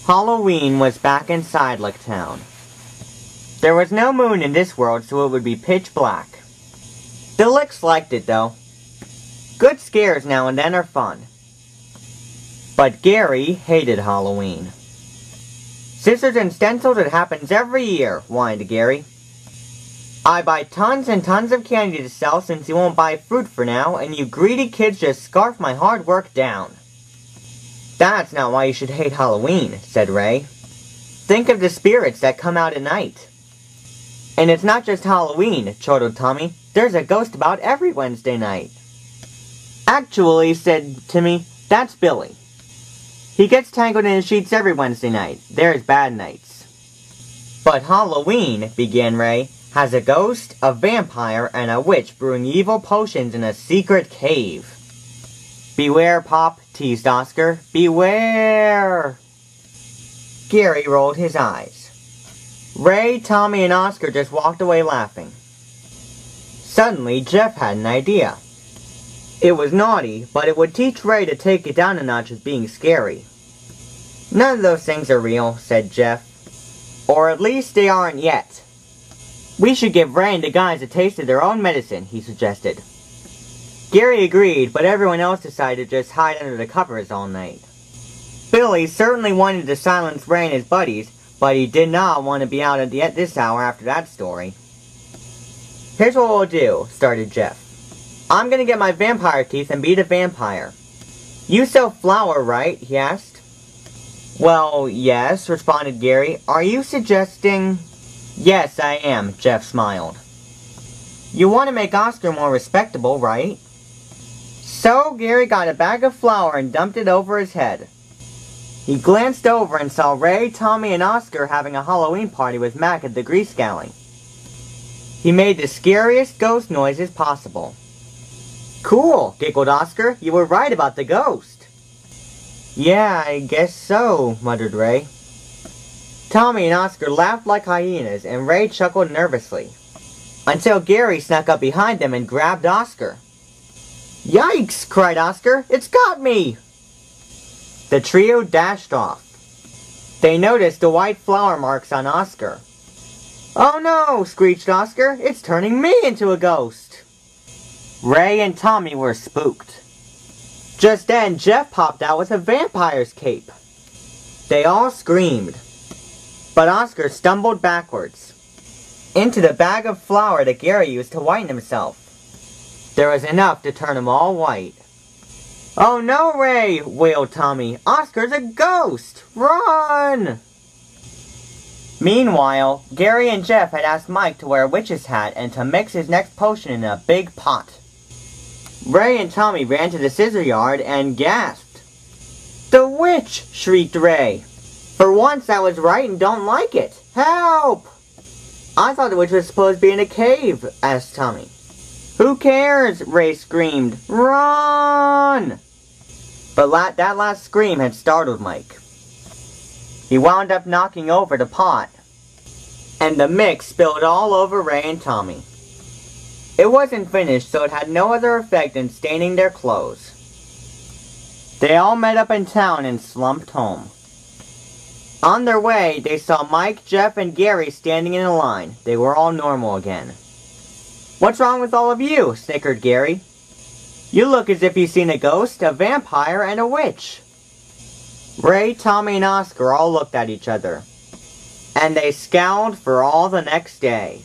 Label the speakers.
Speaker 1: Halloween was back in Sidelick Town. There was no moon in this world, so it would be pitch black. The Licks liked it, though. Good scares now and then are fun. But Gary hated Halloween. Scissors and stencils, it happens every year, whined Gary. I buy tons and tons of candy to sell since you won't buy fruit for now, and you greedy kids just scarf my hard work down. That's not why you should hate Halloween, said Ray. Think of the spirits that come out at night. And it's not just Halloween, chortled Tommy. There's a ghost about every Wednesday night. Actually, said Timmy, that's Billy. He gets tangled in the sheets every Wednesday night. There's bad nights. But Halloween, began Ray, has a ghost, a vampire, and a witch brewing evil potions in a secret cave. Beware, Pop, teased Oscar. Beware! Gary rolled his eyes. Ray, Tommy, and Oscar just walked away laughing. Suddenly, Jeff had an idea. It was naughty, but it would teach Ray to take it down a notch with being scary. None of those things are real, said Jeff. Or at least they aren't yet. We should give Ray and the guys a taste of their own medicine, he suggested. Gary agreed, but everyone else decided to just hide under the covers all night. Billy certainly wanted to silence Ray and his buddies, but he did not want to be out at this hour after that story. Here's what we'll do, started Jeff. I'm gonna get my vampire teeth and be the vampire. You sell flour, right? He asked. Well, yes, responded Gary. Are you suggesting... Yes, I am, Jeff smiled. You want to make Oscar more respectable, right? So Gary got a bag of flour and dumped it over his head. He glanced over and saw Ray, Tommy, and Oscar having a Halloween party with Mac at the Grease Galley. He made the scariest ghost noises possible. Cool, giggled Oscar. You were right about the ghost. Yeah, I guess so, muttered Ray. Tommy and Oscar laughed like hyenas, and Ray chuckled nervously. Until Gary snuck up behind them and grabbed Oscar. Yikes, cried Oscar. It's got me! The trio dashed off. They noticed the white flour marks on Oscar. Oh no, screeched Oscar. It's turning me into a ghost. Ray and Tommy were spooked. Just then, Jeff popped out with a vampire's cape. They all screamed. But Oscar stumbled backwards into the bag of flour that Gary used to whiten himself. There was enough to turn him all white. Oh no, Ray, wailed Tommy. Oscar's a ghost! Run! Meanwhile, Gary and Jeff had asked Mike to wear a witch's hat and to mix his next potion in a big pot. Ray and Tommy ran to the scissor yard and gasped. The witch! Shrieked Ray. For once I was right and don't like it. Help! I thought the witch was supposed to be in a cave, asked Tommy. Who cares? Ray screamed. Run! But that last scream had startled Mike. He wound up knocking over the pot, and the mix spilled all over Ray and Tommy. It wasn't finished, so it had no other effect than staining their clothes. They all met up in town and slumped home. On their way, they saw Mike, Jeff, and Gary standing in a line. They were all normal again. What's wrong with all of you? Snickered Gary. You look as if you've seen a ghost, a vampire, and a witch. Ray, Tommy, and Oscar all looked at each other, and they scowled for all the next day.